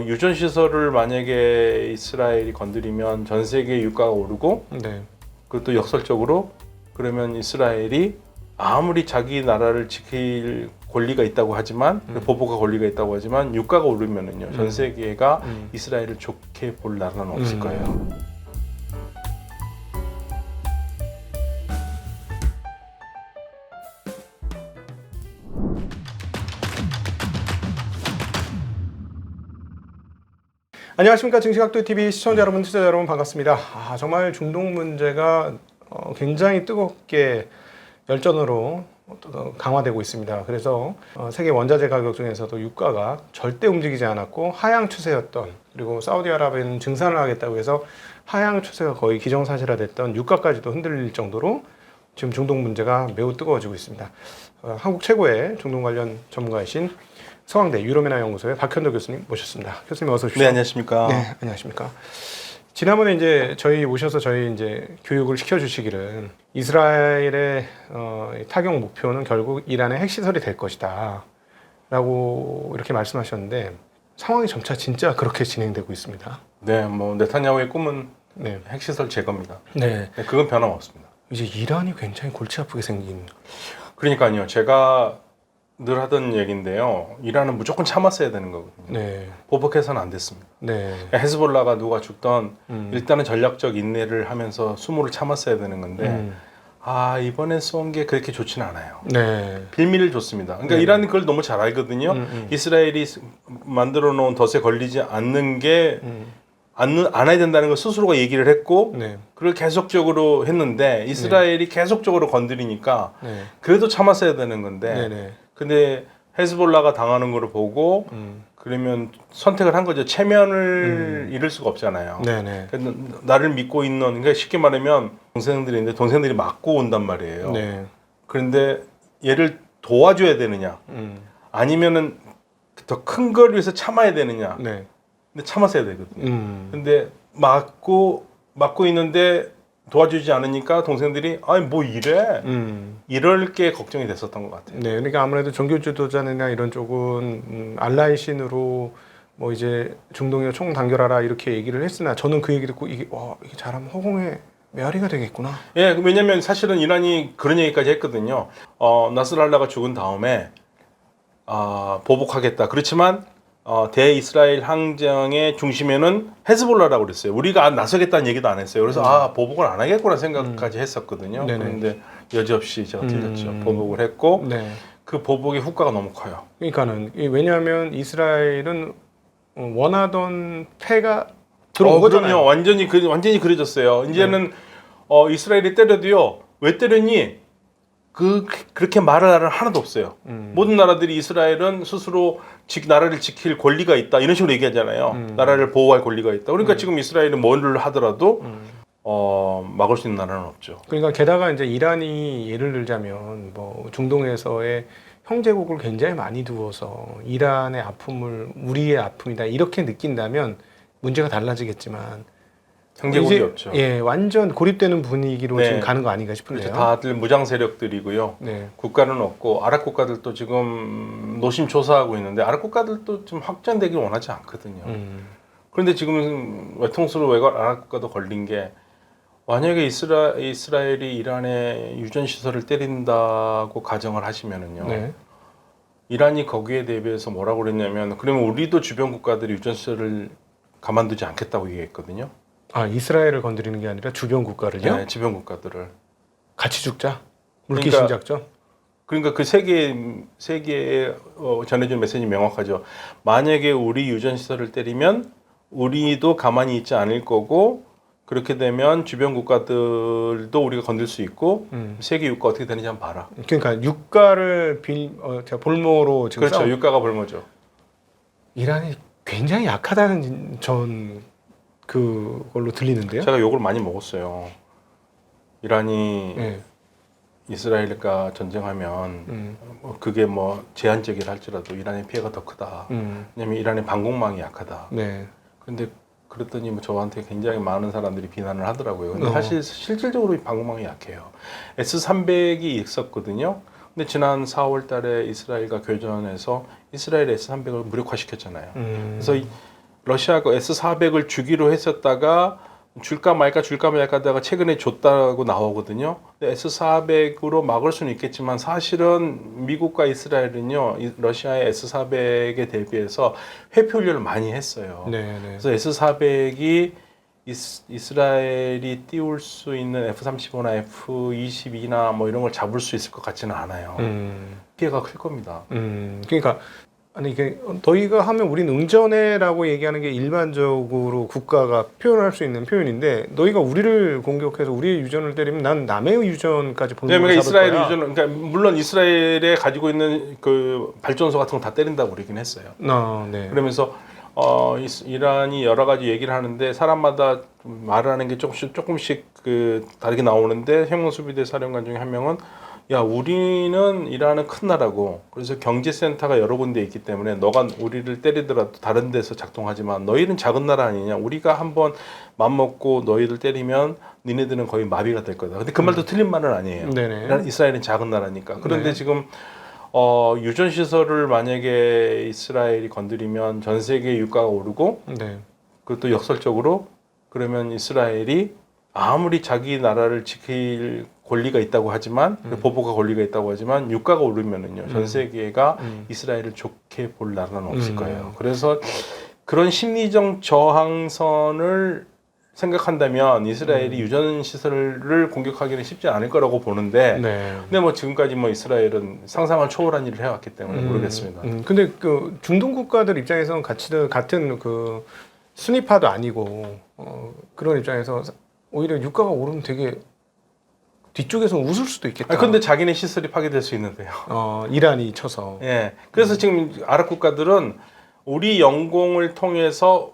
유전 시설을 만약에 이스라엘이 건드리면 전 세계 유가가 오르고, 네. 그것도 역설적으로 그러면 이스라엘이 아무리 자기 나라를 지킬 권리가 있다고 하지만 보복할 권리가 있다고 하지만 유가가 오르면은요 전 세계가 이스라엘을 좋게 볼 나라는 없을 거예요. 안녕하십니까. 증시각도TV 시청자 여러분, 투자자 여러분 반갑습니다. 정말 중동 문제가 굉장히 뜨겁게 열전으로 강화되고 있습니다. 그래서 세계 원자재 가격 중에서도 유가가 절대 움직이지 않았고 하향 추세였던, 그리고 사우디아라비아는 증산을 하겠다고 해서 하향 추세가 거의 기정사실화됐던 유가까지도 흔들릴 정도로 지금 중동 문제가 매우 뜨거워지고 있습니다. 한국 최고의 중동 관련 전문가이신 서강대 유럽연화 연구소의 박현도 교수님 모셨습니다. 교수님 어서 오십시오. 네, 안녕하십니까. 네, 안녕하십니까. 지난번에 이제 저희 오셔서 저희 이제 교육을 시켜주시기를 이스라엘의 타격 목표는 결국 이란의 핵시설이 될 것이다라고 이렇게 말씀하셨는데 상황이 점차 진짜 그렇게 진행되고 있습니다. 네, 뭐 네타냐후의 꿈은 네, 핵시설 제거입니다. 네. 네, 그건 변함없습니다. 이제 이란이 굉장히 골치 아프게 생긴. 그러니까요, 제가 늘 하던 얘기인데요. 이란은 무조건 참았어야 되는 거거든요. 네, 보복해서는 안 됐습니다. 네, 헤즈볼라가 누가 죽던 일단은 전략적 인내를 하면서 수모를 참았어야 되는 건데 이번에 쏜 게 그렇게 좋지는 않아요. 네, 빌미를 줬습니다. 그러니까 네. 이란은 그걸 너무 잘 알거든요. 이스라엘이 만들어 놓은 덫에 걸리지 않는 게 안 해야 된다는 걸 스스로가 얘기를 했고 네, 그걸 계속적으로 했는데 이스라엘이 계속적으로 건드리니까 네, 그래도 참았어야 되는 건데 네, 네. 근데 헤즈볼라가 당하는 걸 보고 그러면 선택을 한 거죠. 체면을 잃을 수가 없잖아요. 네, 네, 그러니까 나를 믿고 있는, 그러니까 쉽게 말하면 동생들인데 동생들이 맞고 온단 말이에요. 네, 그런데 얘를 도와줘야 되느냐 아니면은 더 큰 걸 위해서 참아야 되느냐. 네, 근데 참았어야 되거든요. 근데 맞고 있는데 도와주지 않으니까 동생들이 아니 뭐 이래 이럴 게 걱정이 됐었던 것 같아요. 네, 그러니까 아무래도 종교 지도자나 이런 쪽은 알라의 신으로 뭐 이제 중동에 총 단결하라 이렇게 얘기를 했으나 저는 그 얘기 듣고 이게 잘하면 허공에 메아리가 되겠구나. 예, 왜냐면 사실은 이란이 그런 얘기까지 했거든요. 나스랄라가 죽은 다음에 보복하겠다. 그렇지만 대이스라엘 항쟁의 중심에는 헤즈볼라라고 그랬어요. 우리가 나서겠다는 얘기도 안 했어요. 그래서 보복을 안 하겠구나 생각까지 했었거든요. 네네. 그런데 여지없이 제가 틀렸죠. 보복을 했고 네. 그 보복의 후과가 너무 커요. 그러니까는 왜냐하면 이스라엘은 원하던 패가 들어온 거잖아요. 그럼요. 완전히 그려졌어요. 이제는 이스라엘이 때려도요. 왜 때렸니? 그렇게 말할 나라는 하나도 없어요. 모든 나라들이 이스라엘은 스스로 나라를 지킬 권리가 있다 이런 식으로 얘기하잖아요. 나라를 보호할 권리가 있다. 그러니까 지금 이스라엘은 뭐를 하더라도 막을 수 있는 나라는 없죠. 그러니까 게다가 이제 이란이 예를 들자면 뭐 중동에서의 형제국을 굉장히 많이 두어서 이란의 아픔을 우리의 아픔이다 이렇게 느낀다면 문제가 달라지겠지만 형제국이 이제, 없죠. 예, 완전 고립되는 분위기로 네. 지금 가는 거 아닌가 싶은데요. 그렇죠. 다들 무장 세력들이고요. 네. 국가는 없고 아랍 국가들도 지금 노심초사하고 있는데 아랍 국가들도 좀 확장되길 원하지 않거든요. 그런데 지금 외통수로 아랍 국가도 걸린 게 만약에 이스라엘이 이란의 유전 시설을 때린다고 가정을 하시면은요. 네. 이란이 거기에 대비해서 뭐라고 그랬냐면 그러면 우리도 주변 국가들이 유전 시설을 가만두지 않겠다고 얘기했거든요. 이스라엘을 건드리는 게 아니라 주변 국가를요? 네, 주변 국가들을. 같이 죽자. 물귀신 작전. 그러니까 그 세계에 전해준 메시지 명확하죠. 만약에 우리 유전 시설을 때리면 우리도 가만히 있지 않을 거고 그렇게 되면 주변 국가들도 우리가 건들 수 있고 세계 유가 어떻게 되는지 한번 봐라. 그러니까 유가를 볼모로 지금 그렇죠. 유가가 볼모죠. 이란이 굉장히 약하다는 그걸로 들리는데요. 제가 욕을 많이 먹었어요. 이란이 네. 이스라엘과 전쟁하면 그게 뭐 제한적이라 할지라도 이란의 피해가 더 크다. 왜냐면 이란의 방공망이 약하다. 네. 근데 그랬더니 뭐 저한테 굉장히 많은 사람들이 비난을 하더라고요. 근데 사실 실질적으로 방공망이 약해요. S300이 있었거든요. 근데 지난 4월 달에 이스라엘과 교전에서 이스라엘 S-300을 무력화시켰잖아요. 그래서 러시아가 S-400을 주기로 했었다가 줄까 말까 하다가 최근에 줬다고 나오거든요. S-400으로 막을 수는 있겠지만 사실은 미국과 이스라엘은요, 러시아의 S-400에 대비해서 회피훈련을 많이 했어요. 네. 그래서 S-400이 이스라엘이 띄울 수 있는 F-35나 F-22나 뭐 이런 걸 잡을 수 있을 것 같지는 않아요. 피해가 클 겁니다. 그러니까 아니 이게 너희가 하면 우린 응전해라고 얘기하는 게 일반적으로 국가가 표현할 수 있는 표현인데 너희가 우리를 공격해서 우리의 유전을 때리면 난 남의 유전까지 보는 걸 잡을 이스라엘 거야. 유전, 그러니까 물론 이스라엘에 가지고 있는 그 발전소 같은 거 다 때린다고 그러긴 했어요. 네. 그러면서 이란이 여러 가지 얘기를 하는데 사람마다 말을 하는 게 조금씩 그 다르게 나오는데 해군수비대 사령관 중에 한 명은 야, 우리는 이란은 큰 나라고 그래서 경제센터가 여러 군데 있기 때문에 너가 우리를 때리더라도 다른 데서 작동하지만 너희는 작은 나라 아니냐, 우리가 한번 맘먹고 너희들 때리면 니네들은 거의 마비가 될 거다. 근데 그 말도 틀린 말은 아니에요. 네네. 이스라엘은 작은 나라니까. 그런데 네. 지금 유전 시설을 만약에 이스라엘이 건드리면 전 세계 유가가 오르고 네. 그것도 역설적으로 그러면 이스라엘이 아무리 자기 나라를 지킬 권리가 있다고 하지만 보복할 권리가 있다고 하지만 유가가 오르면은요 전 세계가 이스라엘을 좋게 볼 나라는 없을 거예요. 그래서 그런 심리적 저항선을 생각한다면 이스라엘이 유전 시설을 공격하기는 쉽지 않을 거라고 보는데, 네. 근데 뭐 지금까지 뭐 이스라엘은 상상을 초월한 일을 해왔기 때문에 모르겠습니다. 근데 그 중동 국가들 입장에서는 같은 그 순위파도 아니고 그런 입장에서 오히려 유가가 오르면 되게 뒤쪽에서 웃을 수도 있겠다. 근데 자기네 시설이 파괴될 수 있는데요. 이란이 쳐서. 예. 그래서 지금 아랍 국가들은 우리 영공을 통해서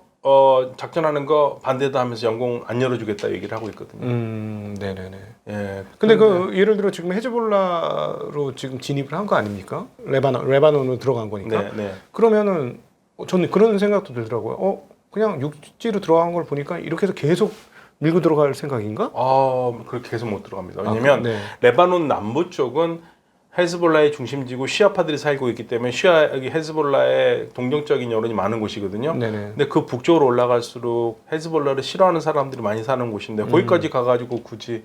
작전하는 거 반대도 하면서 영공 안 열어주겠다 얘기를 하고 있거든요. 네네네. 예. 근데 그 예를 들어 지금 헤즈볼라로 지금 진입을 한 거 아닙니까? 레바논으로 들어간 거니까. 네. 그러면은 저는 그런 생각도 들더라고요. 그냥 육지로 들어간 걸 보니까 이렇게 해서 계속 밀고 들어갈 생각인가? 그렇게 계속 못 들어갑니다. 왜냐면 네. 레바논 남부 쪽은 헤즈볼라의 중심지고 시아파들이 살고 있기 때문에 여기 헤즈볼라의 동정적인 여론이 많은 곳이거든요. 네네. 근데 그 북쪽으로 올라갈수록 헤즈볼라를 싫어하는 사람들이 많이 사는 곳인데 거기까지 가가지고 굳이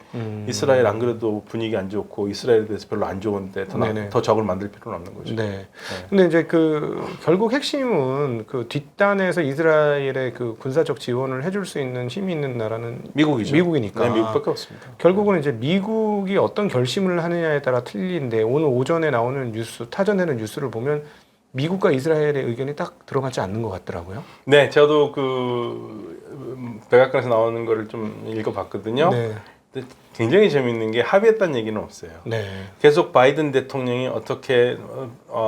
이스라엘 안 그래도 분위기 안 좋고 이스라엘에 대해서 별로 안 좋은데 더 적을 만들 필요는 없는 거죠. 네. 근데 이제 그 결국 핵심은 그 뒷단에서 이스라엘의 그 군사적 지원을 해줄 수 있는 힘이 있는 나라는 미국이죠. 미국이니까. 네, 미국밖에 없습니다. 결국은 이제 미국이 어떤 결심을 하느냐에 따라 틀린데 오늘 오전에 나오는 뉴스, 타전되는 뉴스를 보면 미국과 이스라엘의 의견이 딱 들어가지 않는 것 같더라고요. 네, 저도 그 백악관에서 나오는 거를 좀 읽어봤거든요. 네. 근데 굉장히 재밌는 게 합의했다는 얘기는 없어요. 네. 계속 바이든 대통령이 어떻게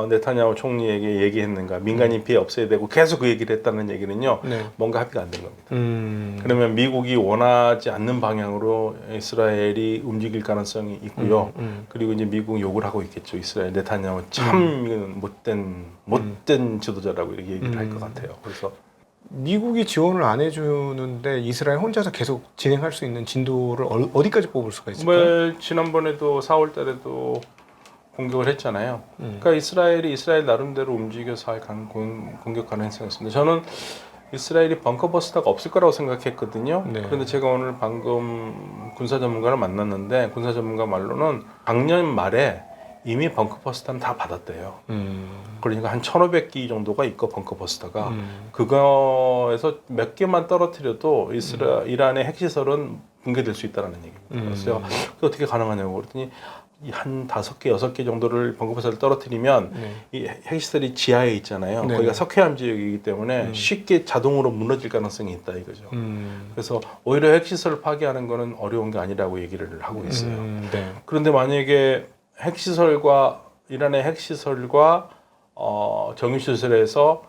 네타냐후 총리에게 얘기했는가, 민간인 피해 없애야 되고 계속 그 얘기를 했다는 얘기는요. 네. 뭔가 합의가 안 된 겁니다. 그러면 미국이 원하지 않는 방향으로 이스라엘이 움직일 가능성이 있고요. 그리고 이제 미국 욕을 하고 있겠죠. 이스라엘 네타냐후 참 못된 지도자라고 이렇게 얘기를 할 것 같아요. 그래서 미국이 지원을 안 해주는데 이스라엘 혼자서 계속 진행할 수 있는 진도를 어디까지 뽑을 수가 있을까요? 지난번에도 4월 달에도 공격을 했잖아요. 그러니까 이스라엘 나름대로 움직여서 할 공격 가능성이었습니다. 저는 이스라엘이 벙커버스터가 없을 거라고 생각했거든요. 네. 그런데 제가 오늘 방금 군사 전문가를 만났는데 군사 전문가 말로는 작년 말에 이미 벙커버스터는 다 받았대요. 그러니까 한 1,500기 정도가 있고 벙커버스터가 그거에서 몇 개만 떨어뜨려도 이란의 핵시설은 붕괴될 수 있다는 얘기입니다. 그래서 그게 어떻게 가능하냐고 그랬더니 한 5개, 6개 정도를 벙커버스터를 떨어뜨리면 이 핵시설이 지하에 있잖아요. 네. 거기가 석회암 지역이기 때문에 쉽게 자동으로 무너질 가능성이 있다 이거죠. 그래서 오히려 핵시설을 파괴하는 거는 어려운 게 아니라고 얘기를 하고 있어요. 네. 그런데 만약에 핵시설과 이란의 핵시설과 정유시설에서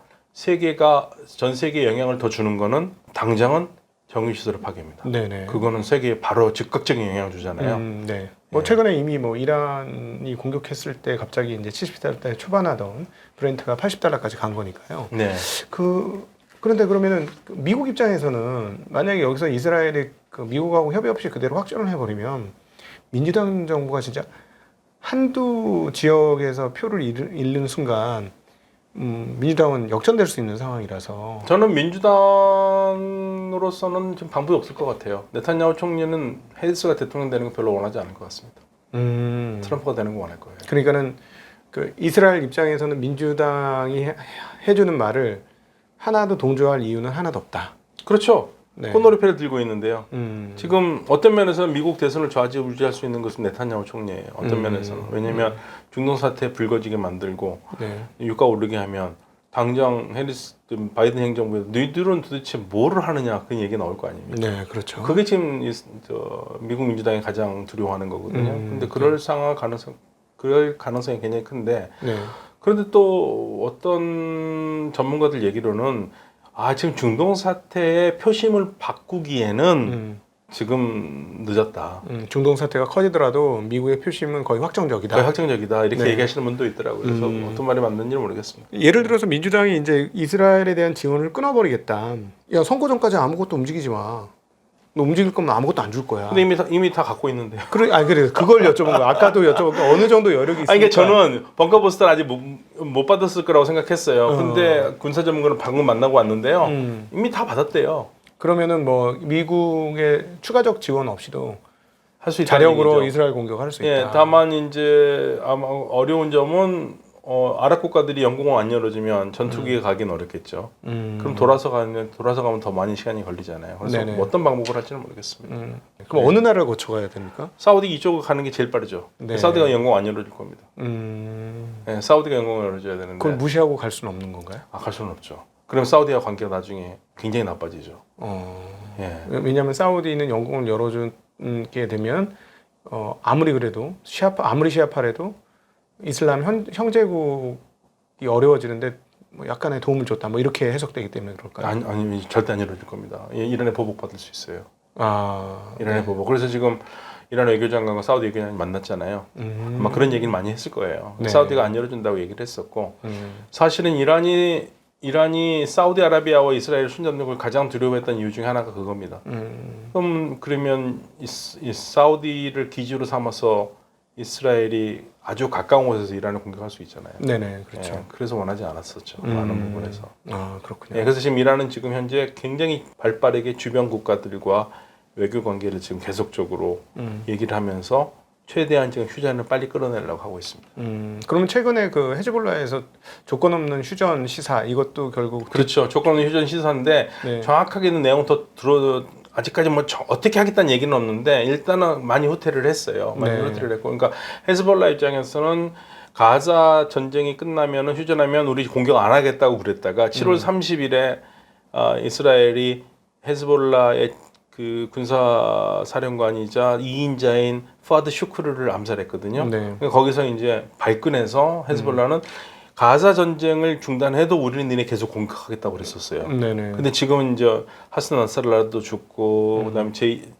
전 세계에 영향을 더 주는 거는 당장은 정유시설을 파괴입니다. 네네. 그거는 세계에 바로 즉각적인 영향을 주잖아요. 네. 뭐 최근에 이미 뭐 이란이 공격했을 때 갑자기 이제 70달러 초반하던 브렌트가 80달러까지 간 거니까요. 네. 그런데 그러면은 미국 입장에서는 만약에 여기서 이스라엘이 그 미국하고 협의 없이 그대로 확전을 해버리면 민주당 정부가 진짜 한두 지역에서 표를 잃는 순간 민주당은 역전될 수 있는 상황이라서 저는 민주당으로서는 지금 방법이 없을 것 같아요. 네타냐후 총리는 해리스가 대통령 되는 거 별로 원하지 않을 것 같습니다. 트럼프가 되는 거 원할 거예요. 그러니까는 그 이스라엘 입장에서는 민주당이 해주는 말을 하나도 동조할 이유는 하나도 없다. 그렇죠. 네. 꽃놀이패를 들고 있는데요. 지금 지금 어떤 면에서는 미국 대선을 좌지우지할 수 있는 것은 네타냐후 총리예요. 어떤 면에서는. 왜냐하면 중동 사태 불거지게 만들고 네. 유가 오르게 하면 당장 해리스 바이든 행정부에서 너희들은 도대체 뭐를 하느냐 그 얘기 나올 거 아닙니까? 네, 그렇죠. 그게 지금 미국 민주당이 가장 두려워하는 거거든요. 근데 그럴 그럴 가능성이 굉장히 큰데 네. 그런데 또 어떤 전문가들 얘기로는 지금 중동 사태의 표심을 바꾸기에는 지금 늦었다. 중동 사태가 커지더라도 미국의 표심은 거의 확정적이다. 거의 확정적이다. 이렇게 네. 얘기하시는 분도 있더라고요. 그래서 어떤 말이 맞는지 는 모르겠습니다. 예를 들어서 민주당이 이제 이스라엘에 대한 지원을 끊어버리겠다. 야, 선거 전까지 아무것도 움직이지 마. 너 움직일 거면 아무것도 안 줄 거야. 근데 이미 다 갖고 있는데요. 그래, 그걸 여쭤본 거야. 아까도 여쭤본 거 어느 정도 여력이 있습니까? 이게 저는 벙커버스터를 아직 못 받았을 거라고 생각했어요. 근데 군사 전문가는 방금 만나고 왔는데요. 이미 다 받았대요. 그러면은 뭐 미국의 추가적 지원 없이도 할 수 있다는 자력으로 얘기죠. 이스라엘 공격할 수 있다. 예, 다만 이제 아마 어려운 점은 아랍 국가들이 영공을 안 열어주면 전투기에 가긴 어렵겠죠. 그럼 돌아서 가면 더 많이 시간이 걸리잖아요. 그래서 네네. 뭐 어떤 방법을 할지는 모르겠습니다. 그럼 어느 나라를 거쳐가야 됩니까? 사우디 이쪽으로 가는 게 제일 빠르죠. 네. 사우디가 영공 안 열어줄 겁니다. 음, 예, 사우디가 영공을 열어줘야 되는데 그걸 무시하고 갈 수는 없는 건가요? 갈 수는 없죠. 그럼 사우디와 관계가 나중에 굉장히 나빠지죠. 예. 왜냐하면 사우디는 영공을 열어주게 되면 아무리 그래도 아무리 시아파래도 이슬람 형제국이 어려워지는데 뭐 약간의 도움을 줬다 뭐 이렇게 해석되기 때문에 그럴까요? 아니 절대 안 열어줄 겁니다. 이란에 보복받을 수 있어요. 이란에 네. 보복. 그래서 지금 이란 외교장관과 사우디 외교장관이 만났잖아요. 아마 그런 얘기를 많이 했을 거예요. 네. 사우디가 안 열어준다고 얘기를 했었고 사실은 이란이 사우디아라비아와 이스라엘 순전력을 가장 두려워했던 이유 중에 하나가 그겁니다. 그러면 이 사우디를 기지로 삼아서 이스라엘이 아주 가까운 곳에서 이란을 공격할 수 있잖아요. 네네, 그렇죠. 예, 그래서 원하지 않았었죠. 많은 부분에서. 그렇군요. 예, 그래서 지금 이란은 지금 현재 굉장히 발빠르게 주변 국가들과 외교 관계를 지금 계속적으로 얘기를 하면서 최대한 지금 휴전을 빨리 끌어내려고 하고 있습니다. 그러면 최근에 그 헤즈볼라에서 조건 없는 휴전 시사 이것도 결국 그렇죠. 조건 없는 휴전 시사인데 네. 정확하게는 내용 아직까지 뭐 어떻게 하겠다는 얘기는 없는데 일단은 많이 후퇴를 했어요. 많이 네. 후퇴를 했고, 그러니까 헤즈볼라 입장에서는 가자 전쟁이 끝나면은 휴전하면 우리 공격 안 하겠다고 그랬다가 7월 30일에 이스라엘이 헤즈볼라의 그 군사 사령관이자 2인자인 파드 슈크르를 암살했거든요. 네. 그러니까 거기서 이제 발끈해서 헤즈볼라는 가자 전쟁을 중단해도 우리는 니네 계속 공격하겠다고 그랬었어요. 네네. 근데 지금은 이제 하스 나스랄라도 죽고 그다음에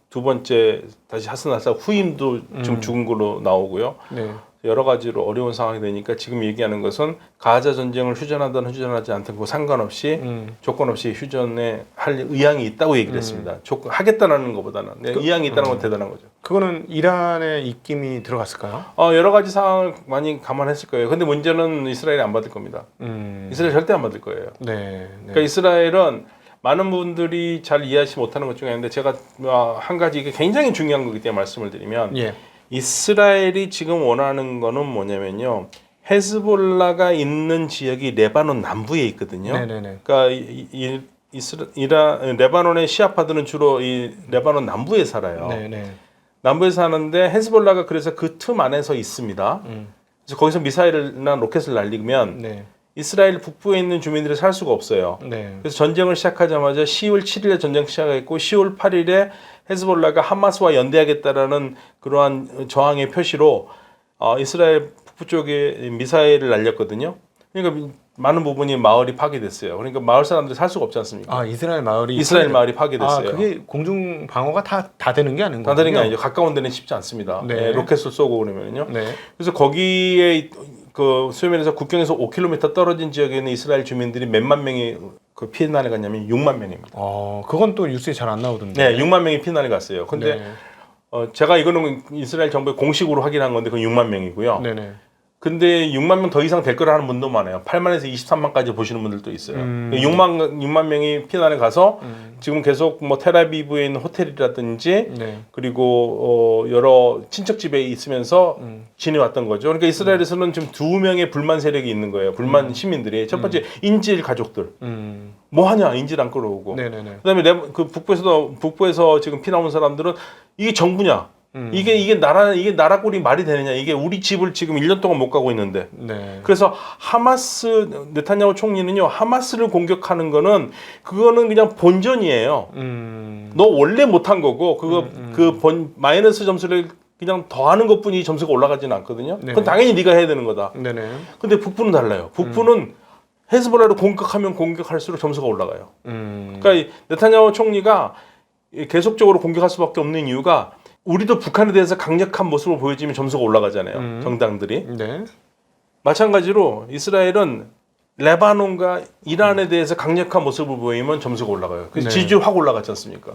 두 번째 다시 하스 나스랄라 후임도 좀 죽은 걸로 나오고요. 네. 여러 가지로 어려운 상황이 되니까 지금 얘기하는 것은 가자 전쟁을 휴전하든 휴전하지 않든 그 상관없이 조건 없이 휴전에 할 의향이 있다고 얘기를 했습니다. 하겠다는 것보다는 의향이 있다는 건 대단한 거죠. 그거는 이란의 입김이 들어갔을까요? 여러 가지 상황을 많이 감안했을 거예요. 근데 문제는 이스라엘이 안 받을 겁니다. 이스라엘 절대 안 받을 거예요. 네. 그러니까 이스라엘은 많은 분들이 잘 이해하지 못하는 것 중에 있는데 제가 한 가지 이게 굉장히 중요한 거기 때문에 말씀을 드리면 예. 이스라엘이 지금 원하는 거는 뭐냐면요. 헤즈볼라가 있는 지역이 레바논 남부에 있거든요. 네네네. 그러니까 레바논의 시아파들은 주로 이 레바논 남부에 살아요. 네네. 남부에 사는데 헤즈볼라가 그래서 그 틈 안에서 있습니다. 그래서 거기서 미사일이나 로켓을 날리면 네. 이스라엘 북부에 있는 주민들이 살 수가 없어요. 네. 그래서 전쟁을 시작하자마자 10월 7일에 전쟁 시작했고 10월 8일에 헤즈볼라가 하마스와 연대하겠다라는 그러한 저항의 표시로 이스라엘 북부 쪽에 미사일을 날렸거든요. 그러니까 많은 부분이 마을이 파괴됐어요. 그러니까 마을 사람들이 살 수가 없지 않습니까? 이스라엘 마을이 마을이 파괴됐어요. 그게 공중 방어가 다 되는 게 아닌 거예요? 다 되는 게 아니죠. 가까운 데는 쉽지 않습니다. 네. 네, 로켓을 쏘고 그러면요. 네. 그래서 거기에 그 수면에서 국경에서 5km 떨어진 지역에 있는 이스라엘 주민들이 몇만 명이 그 피난을 갔냐면 6만 명입니다. 그건 또 뉴스에 잘 안 나오던데. 네, 6만 명이 피난을 갔어요. 근데 네. 제가 이거는 이스라엘 정부의 공식으로 확인한 건데 그건 6만 명이고요. 네네. 근데 6만 명 더 이상 될 거라는 분도 많아요. 8만에서 23만까지 보시는 분들도 있어요. 6만 명이 피난에 가서 지금 계속 뭐 텔아비브에 있는 호텔이라든지 네. 그리고 여러 친척 집에 있으면서 지내왔던 거죠. 그러니까 이스라엘에서는 지금 두 명의 불만 세력이 있는 거예요. 불만 시민들이. 첫 번째 인질 가족들. 뭐 하냐 인질 안 끌어오고. 네네네. 그다음에 그 북부에서 지금 피난 온 사람들은 이게 정부냐? 이게 나라 꼴이 말이 되느냐? 이게 우리 집을 지금 1년 동안 못 가고 있는데. 네. 그래서 네타냐후 총리는요. 하마스를 공격하는 거는 그거는 그냥 본전이에요. 너 원래 못한 거고 마이너스 점수를 그냥 더하는 것뿐이 점수가 올라가지는 않거든요. 네. 그건 당연히 네가 해야 되는 거다. 네네. 근데 북부는 달라요. 북부는 헤즈볼라를 공격하면 공격할수록 점수가 올라가요. 그러니까 이 네타냐후 총리가 계속적으로 공격할 수밖에 없는 이유가 우리도 북한에 대해서 강력한 모습을 보여주면 점수가 올라가잖아요. 정당들이. 네. 마찬가지로 이스라엘은 레바논과 이란에 대해서 강력한 모습을 보이면 점수가 올라가요. 그래서 네. 지지율 확 올라갔지 않습니까?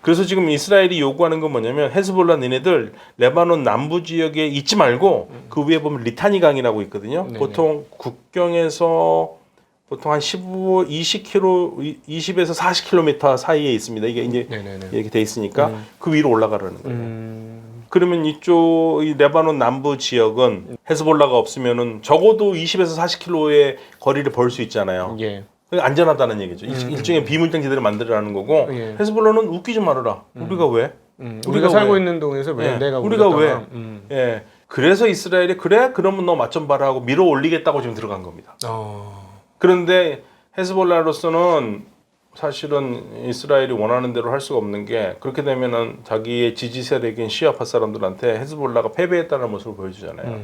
그래서 지금 이스라엘이 요구하는 건 뭐냐면 헤즈볼라 니네들 레바논 남부 지역에 있지 말고 그 위에 보면 리타니 강이라고 있거든요. 네네. 보통 국경에서 보통 한 20에서 40km 사이에 있습니다. 이게 이제 네네네. 이렇게 돼 있으니까 그 위로 올라가라는 거예요. 그러면 이 레바논 남부 지역은 헤즈볼라가 없으면은 적어도 20에서 40km의 거리를 벌 수 있잖아요. 예. 그게 안전하다는 얘기죠. 일종의 비물장지대를 만들라는 거고 예. 헤즈볼라는 웃기지 말아라. 우리가 왜? 우리가 살고 왜? 있는 동에서 왜 예. 내가 우리가 왜? 우리가 예. 그래서 이스라엘이 그래? 그러면 너 맛 좀 봐라 하고 밀어 올리겠다고 지금 들어간 겁니다. 그런데 헤즈볼라로서는 사실은 이스라엘이 원하는 대로 할 수가 없는 게 그렇게 되면은 자기의 지지 세력인 시아파 사람들한테 헤즈볼라가 패배했다는 모습을 보여주잖아요.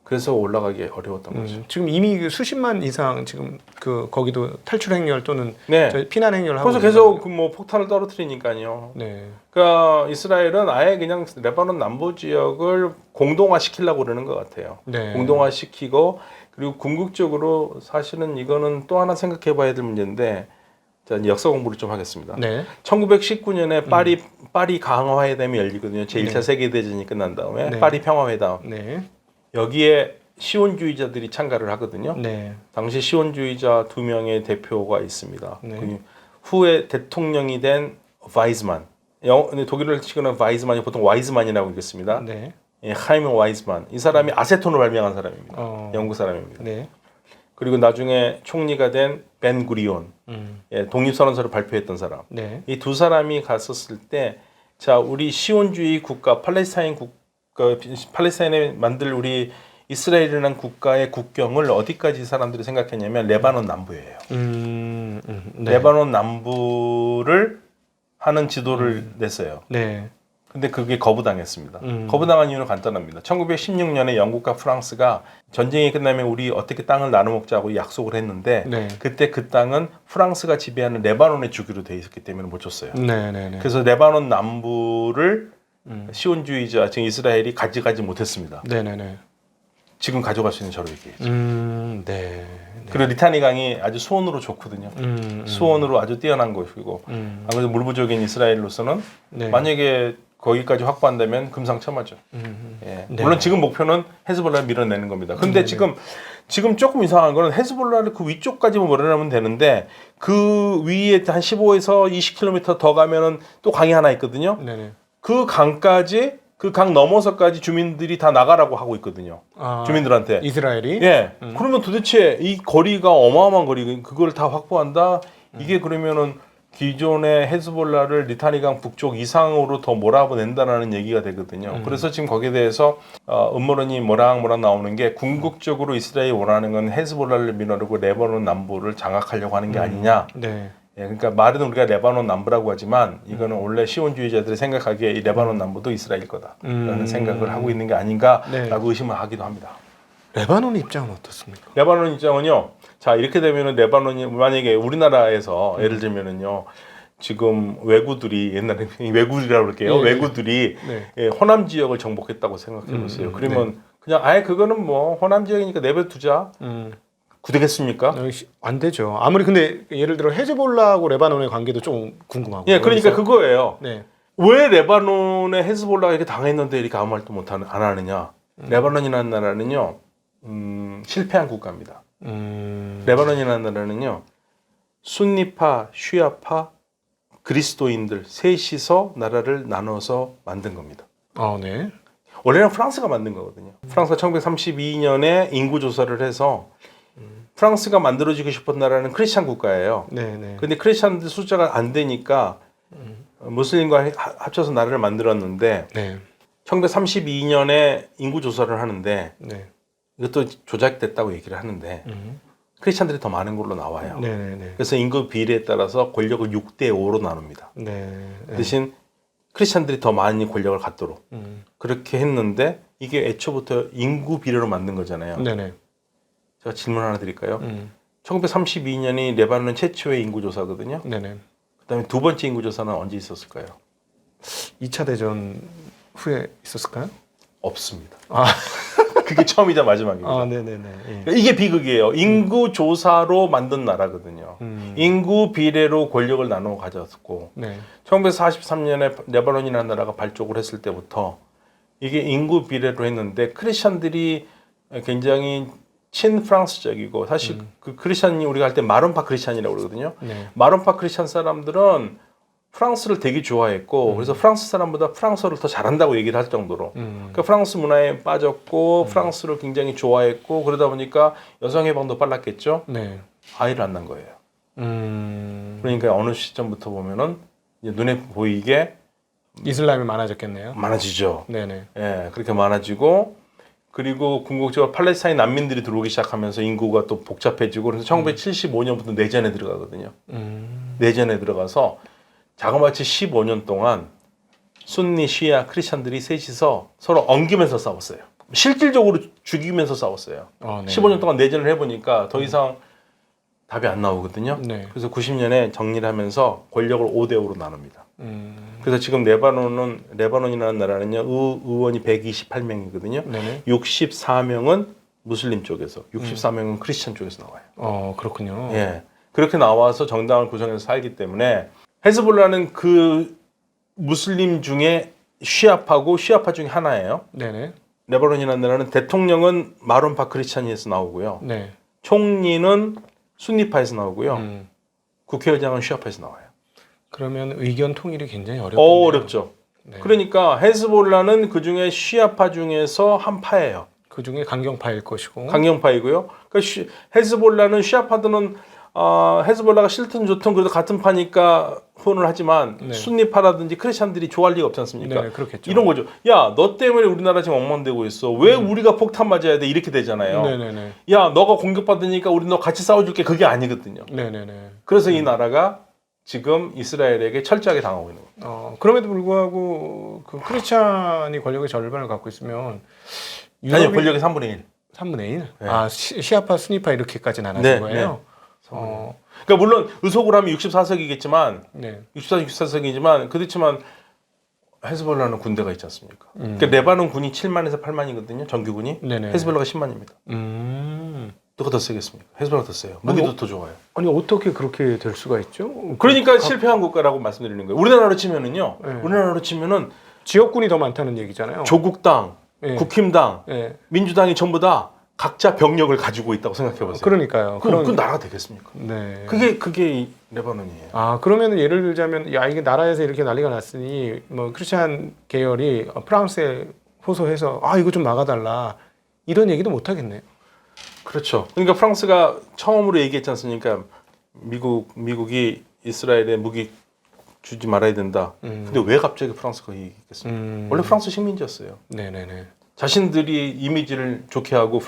그래서 올라가기 어려웠던 거죠. 지금 이미 그 수십만 이상 지금 그 거기도 탈출 행렬 또는 네. 저희 피난 행렬을 하고 그래서 계속 그 뭐 폭탄을 떨어뜨리니까요. 네. 그러니까 이스라엘은 아예 그냥 레바논 남부 지역을 공동화시키려고 그러는 것 같아요. 네. 공동화시키고 그리고 궁극적으로 사실은 이거는 또 하나 생각해봐야 될 문제인데 자, 이제 역사 공부를 좀 하겠습니다. 네. 1919년에 파리 강화회담이 열리거든요. 제1차 네. 세계대전이 끝난 다음에 네. 파리 평화회담. 네. 여기에 시온주의자들이 참가를 하거든요. 네. 당시 시온주의자 2명의 대표가 있습니다. 네. 그 후에 대통령이 된 바이즈만. 독일어를 치고는 바이즈만이 보통 와이즈만이라고 읽습니다. 네. 예, 하이먼 와이즈만. 이 사람이 아세톤을 발명한 사람입니다. 영국 사람입니다. 네. 그리고 나중에 총리가 된 벤 구리온. 예, 독립선언서를 발표했던 사람. 네. 이 두 사람이 갔었을 때, 자, 우리 시온주의 국가, 팔레스타인에 만들 우리 이스라엘이라는 국가의 국경을 어디까지 사람들이 생각했냐면 레바논 남부예요. 네. 레바논 남부를 하는 지도를 냈어요. 네. 근데 그게 거부당했습니다. 거부당한 이유는 간단합니다. 1916년에 영국과 프랑스가 전쟁이 끝나면 우리 어떻게 땅을 나눠 먹자고 약속을 했는데 네. 그때 그 땅은 프랑스가 지배하는 레바논에 주기로 돼 있었기 때문에 못 줬어요. 네. 네. 네. 그래서 레바논 남부를 시온주의자, 즉 이스라엘이 가져가지 못했습니다. 네. 네. 네. 지금 가져갈 수 있는 저로 얘기해죠. 네. 네. 그리고 리타니 강이 아주 수온으로 좋거든요. 수온으로 아주 뛰어난 곳이고 아무래도 물 부족인 이스라엘로서는 네. 만약에 거기까지 확보한다면 금상첨화죠. 예. 네. 물론 지금 목표는 헤즈볼라를 밀어내는 겁니다. 근데 지금 조금 이상한 거는 헤즈볼라를 그 위쪽까지만 몰아내면 되는데 그 위에 한 15에서 20km 더 가면은 또 강이 하나 있거든요. 네. 그 강까지 그 강 넘어서까지 주민들이 다 나가라고 하고 있거든요. 주민들한테. 이스라엘이? 예. 그러면 도대체 이 거리가 어마어마한 거리, 그걸 다 확보한다? 이게 그러면은 기존의 헤즈볼라를 리타니강 북쪽 이상으로 더 몰아낸다라는 얘기가 되거든요. 그래서 지금 거기에 대해서 음모론이 뭐랑 나오는 게 궁극적으로 이스라엘이 원하는 건 헤즈볼라를 밀어내고 레바논 남부를 장악하려고 하는 게 아니냐. 네. 예, 그러니까 말은 우리가 레바논 남부라고 하지만 이거는 원래 시온주의자들이 생각하기에 이 레바논 남부도 이스라엘 거다라는 생각을 하고 있는 게 아닌가라고 네. 의심을 하기도 합니다. 레바논 입장은 어떻습니까? 레바논 입장은요. 자, 이렇게 되면은 레바논이 만약에 우리나라에서 예를 들면은요. 지금 왜구들이 옛날에 왜구들이라고 그럴게요. 예, 왜구들이 네. 예, 호남 지역을 정복했다고 생각해 보세요. 그러면 그냥 아예 그거는 뭐 호남 지역이니까 내버려두자. 구되겠습니까? 안 되죠. 아무리 근데 예를 들어 헤즈볼라하고 레바논의 관계도 좀 궁금하고. 예, 그러니까 여기서. 그거예요. 네. 왜 레바논의 헤즈볼라가 이렇게 당했는데 이렇게 아무 말도 안 하느냐? 레바논이라는 나라는요, 실패한 국가입니다. 레바논이라는 나라는요, 순니파, 쉬아파, 그리스도인들 셋이서 나라를 나눠서 만든 겁니다. 네. 원래는 프랑스가 만든 거거든요. 프랑스가 1932년에 인구 조사를 해서 프랑스가 만들어지고 싶은 나라는 크리스찬 국가예요. 네네. 근데 크리스찬들 숫자가 안 되니까 무슬림과 합쳐서 나라를 만들었는데 네. 1932년에 인구 조사를 하는데 네. 이것도 조작됐다고 얘기를 하는데 크리스찬들이 더 많은 걸로 나와요. 네네. 그래서 인구 비례에 따라서 권력을 6대 5로 나눕니다. 네. 대신 크리스찬들이 더 많이 권력을 갖도록 그렇게 했는데 이게 애초부터 인구 비례로 만든 거잖아요. 네네. 제가 질문 하나 드릴까요? 1932년이 레바논 최초의 인구조사거든요. 네네. 그다음에 두 번째 인구조사는 언제 있었을까요? 2차 대전 후에 있었을까요? 없습니다. 아, 그게 처음이자 마지막입니다. 네네네. 예. 이게 비극이에요. 인구조사로 만든 나라거든요. 인구 비례로 권력을 나누어 가졌고 네. 1943년에 레바논이라는 나라가 발족을 했을 때부터 이게 인구 비례로 했는데 크리스천들이 굉장히 친프랑스적이고 사실 그 크리스천이 우리가 할 때 마론파 크리스천이라고 그러거든요. 네. 마론파 크리스천 사람들은 프랑스를 되게 좋아했고 그래서 프랑스 사람보다 프랑스어를 더 잘한다고 얘기를 할 정도로 그러니까 프랑스 문화에 빠졌고 프랑스를 굉장히 좋아했고 그러다 보니까 여성 해방도 빨랐겠죠. 네. 아이를 안 낳은 거예요. 그러니까 어느 시점부터 보면은 이제 눈에 보이게 이슬람이 많아졌겠네요. 많아지죠. 네네. 예, 그렇게 많아지고 그리고 궁극적으로 팔레스타인 난민들이 들어오기 시작하면서 인구가 또 복잡해지고 그래서 1975년부터 내전에 들어가거든요. 내전에 들어가서 자그마치 15년 동안 순니, 시아, 크리스천들이 셋이서 서로 엉기면서 싸웠어요. 실질적으로 죽이면서 싸웠어요. 네. 15년 동안 내전을 해보니까 더 이상 답이 안 나오거든요. 네. 그래서 90년에 정리를 하면서 권력을 5대 5로 나눕니다. 그래서 지금 레바논이라는 나라는요, 의원이 128명이거든요. 네네. 64명은 무슬림 쪽에서, 64명은 크리스천 쪽에서 나와요. 그렇군요. 예. 그렇게 나와서 정당을 구성해서 살기 때문에 헤즈볼라는 그 무슬림 중에 시아파 중에 하나예요. 네네. 레바논이라는 나라는 대통령은 마론파 크리스찬에서 나오고요. 네. 총리는 순니파에서 나오고요. 국회의장은 시아파에서 나와요. 그러면 의견 통일이 굉장히 어렵네요. 어렵죠. 네. 그러니까 헤즈볼라는 그 중에 시아파 중에서 한 파예요. 그 중에 강경파일 것이고. 강경파이고요. 그러니까 헤즈볼라는 시아파들은 헤즈볼라가 싫든 좋든 그래도 같은 파니까 후원을 하지만 네. 순니파라든지 크리스찬들이 좋아할 리가 없지 않습니까? 네, 그렇겠죠. 이런 거죠. 야, 너 때문에 우리나라 지금 엉망되고 있어. 왜 우리가 폭탄 맞아야 돼? 이렇게 되잖아요. 네네네. 야, 너가 공격받으니까 우리 너 같이 싸워줄게. 그게 아니거든요. 네네네. 그래서 이 나라가 지금 이스라엘에게 철저하게 당하고 있는 거예요. 그럼에도 불구하고 그 크리스찬이 권력의 절반을 갖고 있으면 아니요, 권력의 3분의 1. 3분의 1? 네. 시아파, 순니파 이렇게까지는 안 하신 네, 거예요? 그러니까 물론 의석으로 하면 64석이겠지만 네. 64석이지만 그렇지만 헤즈볼라는 군대가 있지 않습니까? 그러니까 레바논 군이 7만에서 8만이거든요. 정규군이. 네네. 헤즈볼라가 10만입니다. 누가 더 세겠습니까? 헤즈볼라가 더 세요. 무기도 더 좋아요. 아니 어떻게 그렇게 될 수가 있죠? 그러니까 실패한 국가라고 말씀드리는 거예요. 우리나라로 치면은요. 네. 우리나라로 치면은 지역군이 더 많다는 얘기잖아요. 조국당, 네. 국힘당, 네. 민주당이 전부 다 각자 병력을 가지고 있다고 생각해 보세요. 그러니까요. 그럼 그 나라가 되겠습니까? 네. 그게 이 레바논이에요. 그러면 예를 들자면 야 이게 나라에서 이렇게 난리가 났으니 뭐 크리스찬 계열이 프랑스에 호소해서 이거 좀 막아달라 이런 얘기도 못 하겠네요. 그렇죠. 그러니까 프랑스가 처음으로 얘기했지 않습니까? 미국이 이스라엘에 무기 주지 말아야 된다. 근데 왜 갑자기 프랑스가 얘기했겠습니까? 원래 프랑스 식민지였어요. 네네네. 자신들이 이미지를 좋게 하고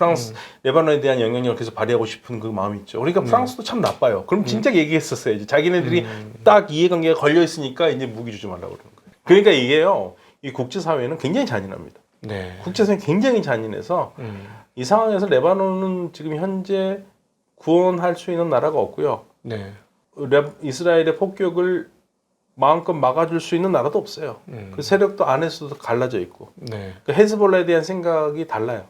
레바논에 대한 영향력을 계속 발휘하고 싶은 그 마음이 있죠. 그러니까 프랑스도 참 나빠요. 그럼 진작 얘기했었어야지. 자기네들이 딱 이해관계가 걸려 있으니까 이제 무기 주지 말라고 그러는 거예요. 그러니까 이게요. 이 국제사회는 굉장히 잔인합니다. 네. 국제사회 굉장히 잔인해서 이 상황에서 레바논은 지금 현재 구원할 수 있는 나라가 없고요. 네. 이스라엘의 폭격을 마음껏 막아줄 수 있는 나라도 없어요. 그 세력도 안에서도 갈라져 있고. 네. 그 헤즈볼라에 대한 생각이 달라요.